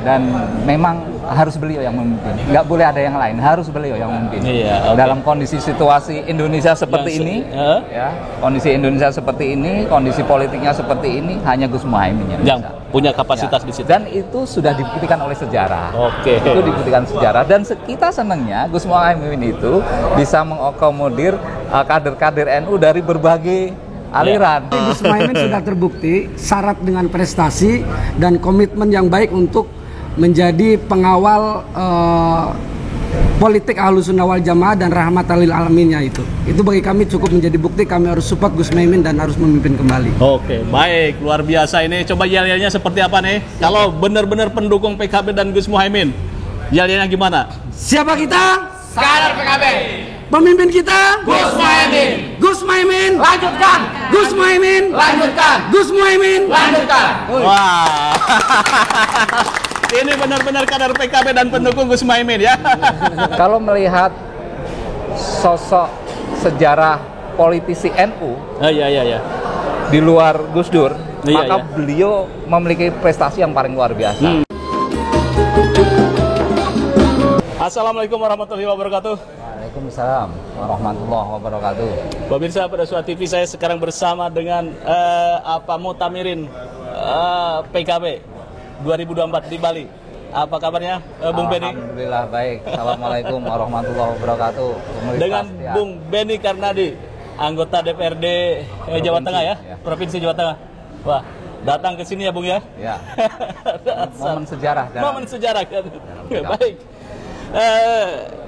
dan memang harus beliau yang memimpin. Nggak boleh ada yang lain, harus beliau yang memimpin. Iya, Dalam kondisi situasi Indonesia seperti ini, ya, kondisi Indonesia seperti ini, kondisi politiknya seperti ini, hanya Gus Muhaimin yang bisa. Punya kapasitas di situ. Dan itu sudah dibuktikan oleh sejarah. Oke. Itu dibuktikan sejarah. Dan kita senangnya Gus Muhaimin itu bisa mengakomodir kader-kader NU dari berbagai aliran. Gus Muhaimin sudah terbukti syarat dengan prestasi dan komitmen yang baik untuk menjadi pengawal politik Ahlussunnah wal Jamaah dan rahmatan lil alaminnya itu. Itu bagi kami cukup menjadi bukti kami harus support Gus Muhaimin dan harus memimpin kembali. Oke, baik, luar biasa ini. Coba yel-yelnya seperti apa nih? Kalau benar-benar pendukung PKB dan Gus Muhaimin, yel-yelnya gimana? Siapa kita? Kader PKB. Pemimpin kita? Gus Muhaimin. Gus Muhaimin. Lanjutkan. Gus Muhaimin. Lanjutkan. Gus Muhaimin. Lanjutkan. Wah. Ini benar-benar kader PKB dan pendukung Gus Muhaimin ya. Kalau melihat sosok sejarah politisi NU Iya. di luar Gus Dur, Iya, maka iya. beliau memiliki prestasi yang paling luar biasa. Assalamualaikum warahmatullahi wabarakatuh. Waalaikumsalam warahmatullahi wabarakatuh. Pemirsa pada Suara TV, saya sekarang bersama dengan Mutamirin PKB 2024 di Bali. Apa kabarnya, Bung Beni? Alhamdulillah baik. Assalamualaikum warahmatullahi wabarakatuh. Pemirsa Dengan setia. Bung Beni Karnadi, anggota DPRD Jawa Tengah ya, Provinsi Jawa Tengah. Wah, datang ke sini ya Bung ya? Ya. Momen sejarah. Momen sejarah kan. PKB. Baik.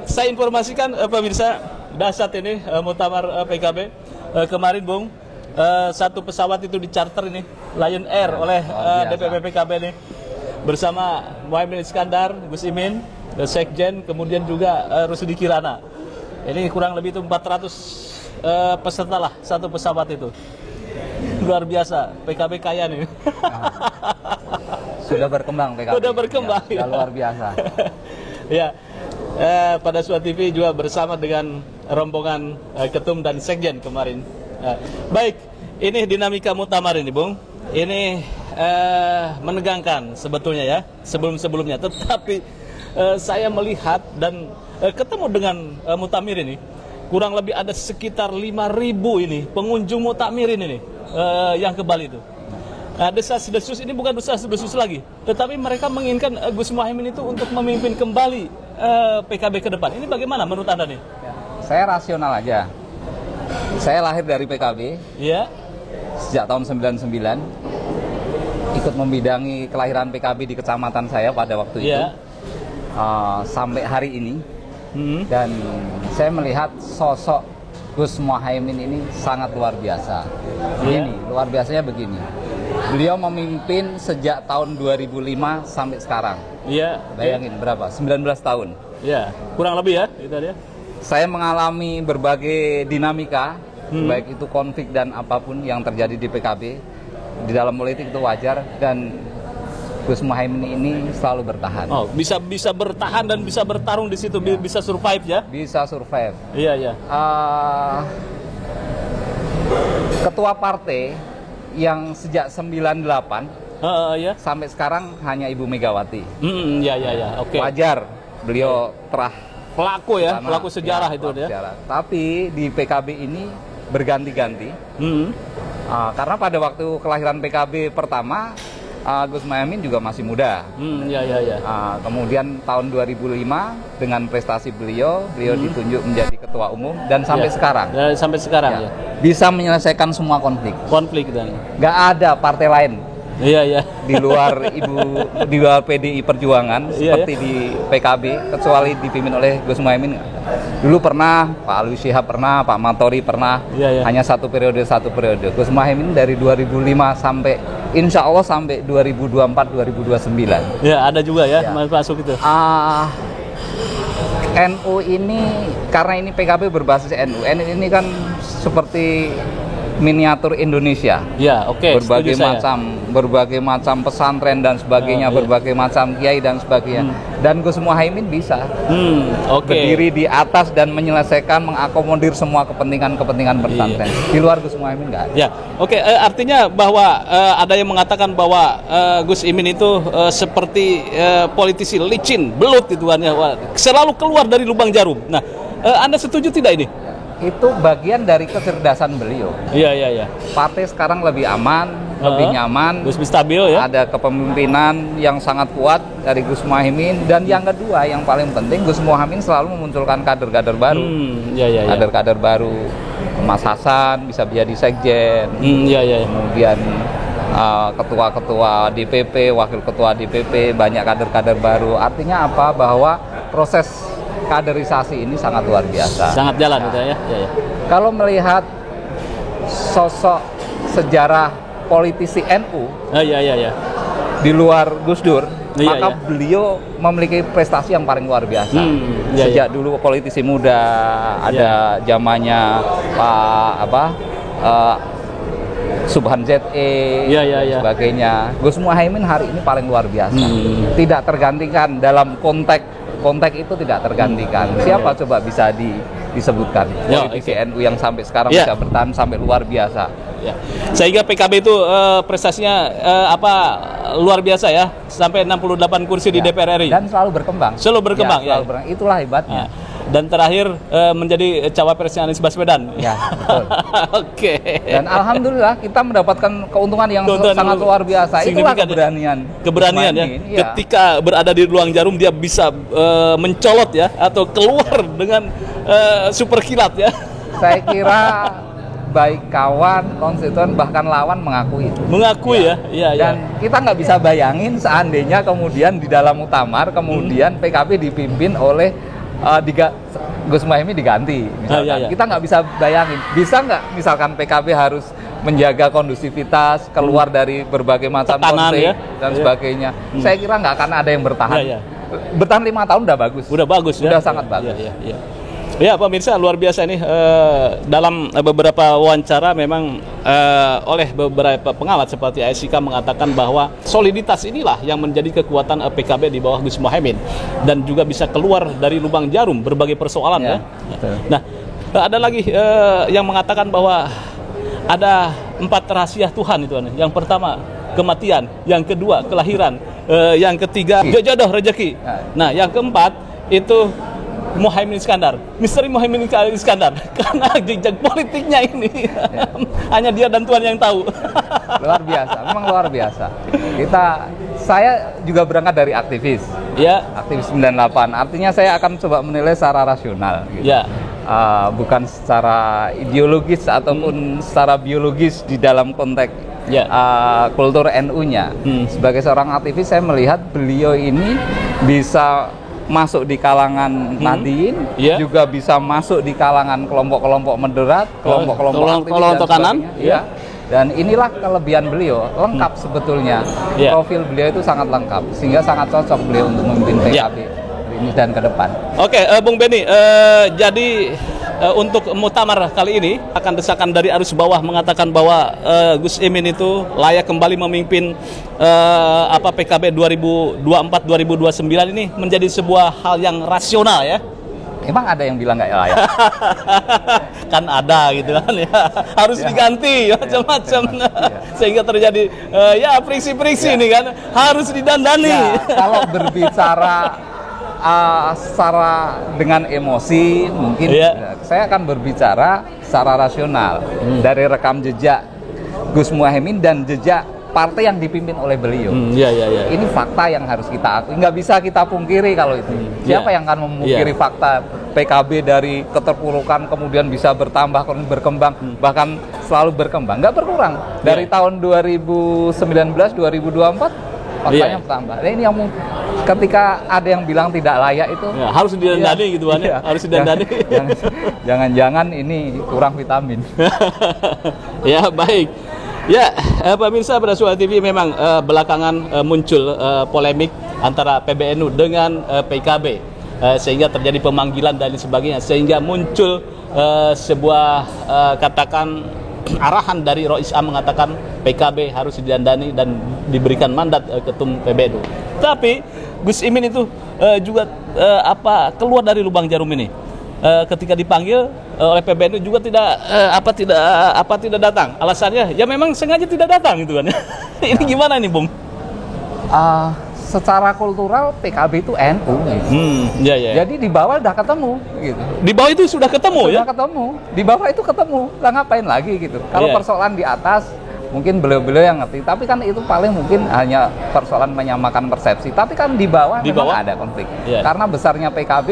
Saya informasikan pemirsa, dahsyat ini muktamar PKB. Kemarin Bung, satu pesawat itu dicarter ini, Lion Air oleh DPP PKB ini bersama Muhaimin Iskandar, Gus Imin, Sekjen, kemudian juga Rusdi Kirana. Ini kurang lebih itu 400 peserta lah satu pesawat itu. Luar biasa, PKB kaya nih. Sudah berkembang PKB. Sudah berkembang. Ya, sudah luar biasa. Ya. Pada Suara TV juga bersama dengan rombongan Ketum dan Sekjen kemarin. Baik, ini dinamika muktamar ini, Bung. Ini menegangkan sebetulnya ya, sebelum-sebelumnya. Tetapi saya melihat dan ketemu dengan muktamir ini, kurang lebih ada sekitar 5.000 ini pengunjung muktamir ini yang ke Bali itu. Desas-desus ini bukan desas-desus lagi, tetapi mereka menginginkan Gus Muhaimin itu untuk memimpin kembali PKB ke depan. Ini bagaimana menurut Anda nih? Saya rasional aja. Saya lahir dari PKB. Iya. Sejak tahun 99 ikut membidangi kelahiran PKB di kecamatan saya pada waktu itu. Sampai hari ini. Dan saya melihat sosok Gus Muhaimin ini sangat luar biasa. Begini, luar biasanya begini. Beliau memimpin sejak tahun 2005 sampai sekarang. Iya. Bayangin berapa? 19 tahun. Iya, kurang lebih ya, itu dia. Saya mengalami berbagai dinamika, baik itu konflik dan apapun yang terjadi di PKB. Di dalam politik itu wajar, dan Gus Muhaimin ini selalu bertahan. Oh, bisa bertahan dan bisa bertarung di situ, bisa survive ya? Bisa survive. Iya. Ketua partai yang sejak 98 ya. sampai sekarang hanya Ibu Megawati. Iya. Oke. Wajar, beliau terah Pelaku ya, sana, pelaku sejarah ya, itu dia. Sejarah. Tapi di PKB ini berganti-ganti. Karena pada waktu kelahiran PKB pertama, Gus Muhaimin juga masih muda. Iya. Kemudian tahun 2005 dengan prestasi beliau ditunjuk menjadi ketua umum dan sampai sekarang. Sampai sekarang ya. Bisa menyelesaikan semua konflik. Konflik dan. Nggak ada partai lain. Iya. Di luar di luar PDI Perjuangan seperti di PKB, kecuali dipimpin oleh Gus Muhaimin. Dulu pernah Pak Alwi Shihab, pernah Pak Matori, pernah. Hanya satu periode. Gus Muhaimin dari 2005 sampai insya Allah sampai 2024-2029. Ya, ada juga ya. Masuk itu. NU ini, karena ini PKB berbasis NU ini kan seperti miniatur Indonesia. Ya, oke. Berbagai macam pesantren dan sebagainya, berbagai macam kiai dan sebagainya. Dan Gus Muhaimin bisa berdiri di atas dan menyelesaikan, mengakomodir semua kepentingan pesantren. Di luar Gus Muhaimin nggak ada. Ya, oke. Artinya bahwa ada yang mengatakan bahwa Gus Imin itu seperti politisi licin, belut gitu kan ya, selalu keluar dari lubang jarum. Nah, Anda setuju tidak ini? Itu bagian dari kecerdasan beliau. Iya. Partai sekarang lebih aman, lebih nyaman, Gus stabil ya. Ada kepemimpinan yang sangat kuat dari Gus Muhaimin. Dan yang kedua, yang paling penting, Gus Muhaimin selalu memunculkan kader-kader baru. Kader-kader baru, Mas Hasan bisa jadi sekjen. Kemudian ketua-ketua DPP, wakil ketua DPP, banyak kader-kader baru. Artinya apa? Bahwa proses kaderisasi ini sangat luar biasa. Sangat jalan gitu ya. Kalau melihat sosok sejarah politisi NU di luar Gus Dur, maka beliau memiliki prestasi yang paling luar biasa. Sejak dulu politisi muda, ada zamannya Subhan ZE, sebagainya. Gus Muhaimin hari ini paling luar biasa. Tidak tergantikan dalam konteks itu, tidak tergantikan. Siapa coba bisa disebutkan politisi NU yang sampai sekarang bisa bertahan sampai luar biasa. Sehingga PKB itu prestasinya luar biasa ya, sampai 68 kursi di DPR RI. Dan selalu berkembang. Itulah hebatnya. Dan terakhir menjadi cawapresnya Anies Baswedan. Ya, betul. Oke. Dan alhamdulillah kita mendapatkan keuntungan yang sangat luar biasa. Itulah keberanian ya. Ketika berada di ruang jarum dia bisa mencolot ya, atau keluar dengan super kilat ya. Saya kira baik kawan, konstituen, bahkan lawan mengakui itu. Dan kita nggak bisa bayangin seandainya kemudian di dalam muktamar kemudian PKB dipimpin oleh Gus Muhaimin diganti misalkan. Kita nggak bisa bayangin, bisa nggak misalkan PKB harus menjaga kondusivitas, keluar dari berbagai macam konflik dan sebagainya. Saya kira nggak akan ada yang bertahan. Bertahan 5 tahun udah bagus. Udah sangat bagus. Ya pemirsa, luar biasa ini. Dalam beberapa wawancara memang oleh beberapa pengamat seperti Aisyika mengatakan bahwa soliditas inilah yang menjadi kekuatan PKB di bawah Gus Muhaimin, dan juga bisa keluar dari lubang jarum berbagai persoalan ya. Nah, ada lagi yang mengatakan bahwa ada 4 rahasia Tuhan itu. Yang pertama kematian, yang kedua kelahiran, yang ketiga jodoh rezeki. Nah, yang keempat itu Muhaimin Iskandar, misteri Muhaimin Iskandar, karena jejak politiknya ini hanya dia dan Tuhan yang tahu. Luar biasa, memang luar biasa. Saya juga berangkat dari aktivis, aktivis 98. Artinya saya akan coba menilai secara rasional, gitu. Bukan secara ideologis ataupun secara biologis di dalam konteks kultur NU-nya. Sebagai seorang aktivis, saya melihat beliau ini bisa masuk di kalangan Nahdien, juga bisa masuk di kalangan kelompok-kelompok moderat, kelompok kanan, dan inilah kelebihan beliau, lengkap sebetulnya. Profil beliau itu sangat lengkap, sehingga sangat cocok beliau untuk memimpin PKB ini dan ke depan. Oke, Bung Benny, jadi untuk muktamar kali ini akan desakan dari arus bawah mengatakan bahwa Gus Imin itu layak kembali memimpin PKB 2024-2029 ini menjadi sebuah hal yang rasional ya. Emang ada yang bilang nggak layak? Kan ada gitu kan ya. Harus diganti macam-macam. Sehingga terjadi friksi-friksi ini kan harus didandani. Kalau berbicara secara dengan emosi mungkin saya akan berbicara secara rasional dari rekam jejak Gus Muhaimin dan jejak partai yang dipimpin oleh beliau. Ini fakta yang harus kita akui, nggak bisa kita pungkiri kalau itu. Siapa yang akan memungkiri fakta PKB dari keterpurukan kemudian bisa bertambah, berkembang, bahkan selalu berkembang, nggak berkurang dari tahun 2019 2024 faktanya bertambah. Nah, ini yang ketika ada yang bilang tidak layak itu harus didandani gitu kan ya. Harus didandani. Jangan-jangan ini kurang vitamin. Ya, baik. Ya, pemirsa Brasual TV memang belakangan muncul polemik antara PBNU dengan PKB, sehingga terjadi pemanggilan dan sebagainya, sehingga muncul sebuah katakan arahan dari Rois Am mengatakan PKB harus didandani dan diberikan mandat ketum PBNU. Tapi Gus Imin itu juga keluar dari lubang jarum ini. Ketika dipanggil oleh PBNU juga tidak datang. Alasannya ya memang sengaja tidak datang gitu kan. Ini gimana nih, Bung? Secara kultural PKB itu NU gitu. Jadi di bawah udah ketemu gitu. Di bawah itu sudah ketemu ya? Sudah ketemu. Di bawah itu ketemu. Lah ngapain lagi gitu. Kalau persoalan di atas mungkin beliau-beliau yang ngerti, tapi kan itu paling mungkin hanya persoalan menyamakan persepsi. Tapi kan di bawah memang ada konflik. Karena besarnya PKB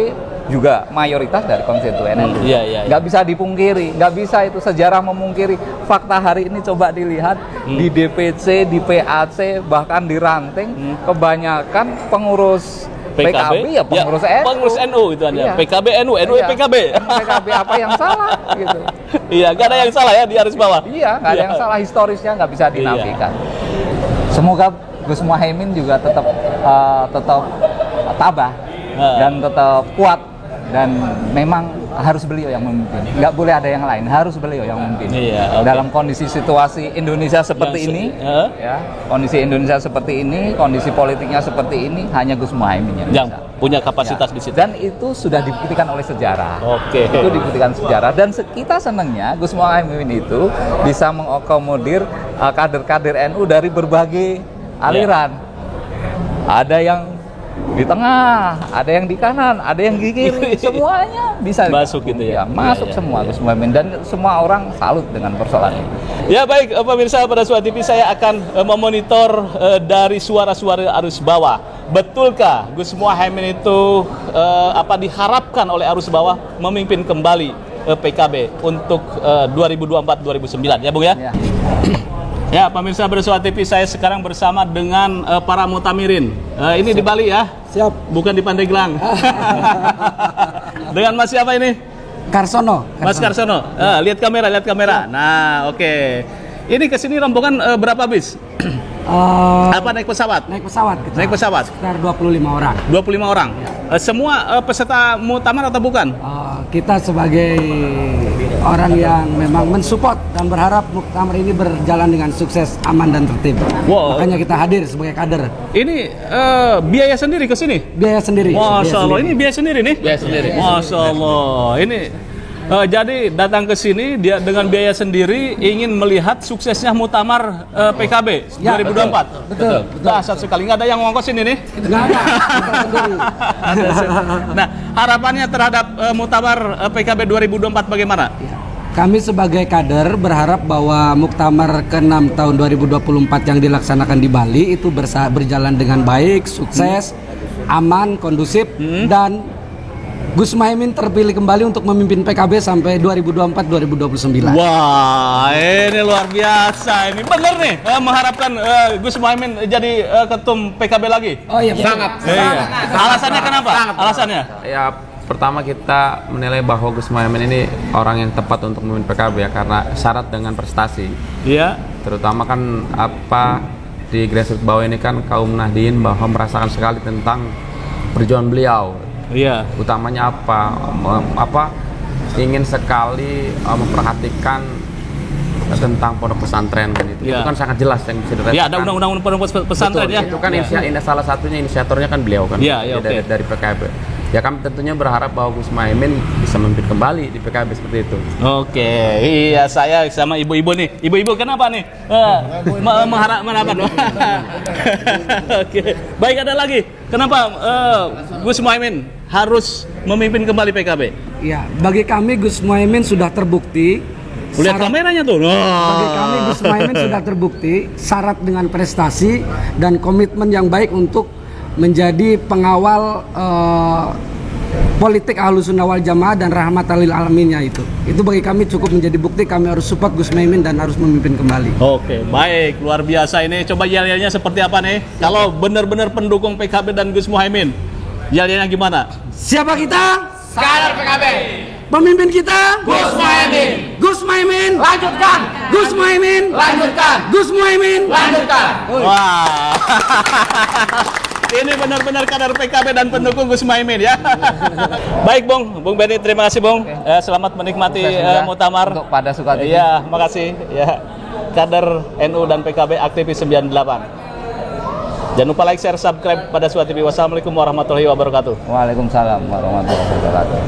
juga mayoritas dari konstituen NU. Nggak bisa dipungkiri, nggak bisa itu sejarah memungkiri. Fakta hari ini coba dilihat di DPC, di PAC, bahkan di ranting, kebanyakan pengurus PKB ya pengurus NU. Pengurus NU itu Anda. PKB NU, NU PKB. PKB apa yang salah gitu. Iya, nggak ada yang salah ya di garis bawah. Iya, nggak ada yang salah, historisnya nggak bisa dinafikan. Semoga Gus Muhaimin juga tetap tabah dan tetap kuat, dan memang harus beliau yang memimpin. Nggak boleh ada yang lain, harus beliau yang memimpin. Dalam kondisi situasi Indonesia seperti ini, kondisi Indonesia seperti ini, kondisi politiknya seperti ini, hanya Gus Muhaimin yang bisa. Punya kapasitas di situ. Dan itu sudah dibuktikan oleh sejarah. Itu dibuktikan sejarah, dan kita senangnya Gus Muhaimin itu bisa mengakomodir kader-kader NU dari berbagai aliran. Ada yang di tengah, ada yang di kanan, ada yang di kiri, semuanya bisa masuk gitu ya. Masuk semua Gus Muhaimin, dan semua orang salut dengan persoalan ini. Ya baik, pemirsa pada Suara TV, saya akan memonitor dari suara-suara arus bawah. Betulkah Gus Muhaimin itu diharapkan oleh arus bawah memimpin kembali PKB untuk 2024-2009 ya Bung ya? Ya, pemirsa Bersuara TV, saya sekarang bersama dengan para mutamirin. Ini di Bali ya? Siap. Bukan di Pandeglang. Dengan Mas siapa ini? Karsono. Mas Karsono. Lihat kamera. Nah, oke. Ini kesini rombongan berapa bis? Naik pesawat? Naik pesawat. Naik pesawat? Sekitar 25 orang. 25 orang? Ya. Semua peserta muktamar atau bukan? Kita sebagai orang yang memang mensupport dan berharap muktamar ini berjalan dengan sukses, aman dan tertib. Makanya kita hadir sebagai kader. Ini biaya sendiri ke sini? Biaya sendiri. Masya Allah, ini biaya sendiri nih? Biaya sendiri. Masya Allah, ini jadi datang ke sini dia dengan biaya sendiri ingin melihat suksesnya muktamar PKB 2024. Betul. Dahsyat sekali, nggak ada yang ngongkosin ini? Nggak ada. Nah, harapannya terhadap muktamar PKB 2024 bagaimana? Kami sebagai kader berharap bahwa muktamar ke-6 tahun 2024 yang dilaksanakan di Bali itu berjalan dengan baik, sukses, aman, kondusif, dan Gus Muhaimin terpilih kembali untuk memimpin PKB sampai 2024-2029. Wah, ini luar biasa. Ini benar nih, mengharapkan Gus Muhaimin jadi ketum PKB lagi. Oh iya, sangat. Alasannya kenapa? Alasannya? Ya, pertama kita menilai bahwa Gus Muhaimin ini orang yang tepat untuk memimpin PKB ya, karena syarat dengan prestasi. Iya. Terutama kan di grassroots bawah ini kan kaum Nahdien bahwa merasakan sekali tentang perjuangan beliau. Iya. Utamanya ingin sekali memperhatikan tentang pondok pesantren kan itu. Itu kan sangat jelas yang bisa dirasakan. Iya, ada undang-undang pondok pesantren. Betul, ya. Itu kan salah satunya inisiatornya kan beliau kan. Dari PKB. Ya kami tentunya berharap bahwa Gus Muhaimin bisa memimpin kembali di PKB seperti itu. Oke, iya saya sama ibu-ibu nih. Ibu-ibu kenapa nih? Mengharap Oke, baik, ada lagi. Kenapa Gus Muhaimin harus memimpin kembali PKB? Ya, bagi kami Gus Muhaimin sudah terbukti. Lihat kameranya tuh. Bagi kami Gus Muhaimin sudah terbukti syarat dengan prestasi dan komitmen yang baik untuk menjadi pengawal politik Ahlussunnah wal Jamaah dan rahmatan lil alaminnya itu. Itu bagi kami cukup menjadi bukti kami harus support Gus Muhaimin dan harus memimpin kembali. Oke, baik, luar biasa ini. Coba yel-yelnya seperti apa nih? Kalau benar-benar pendukung PKB dan Gus Muhaimin, yel-yelnya gimana? Siapa kita? Kader PKB. Pemimpin kita? Gus Muhaimin. Gus Muhaimin. Lanjutkan. Gus Muhaimin. Lanjutkan. Gus Muhaimin. Lanjutkan. Wah. Ini benar-benar kader PKB dan pendukung Gus Muhaimin ya. Baik Bung Benny, terima kasih Bung. Selamat menikmati muktamar. Untuk pada suka TV. Iya, makasih ya. Kader NU dan PKB aktivis 98. Jangan lupa like, share, subscribe pada Suara TV. Wassalamualaikum warahmatullahi wabarakatuh. Waalaikumsalam warahmatullahi wabarakatuh.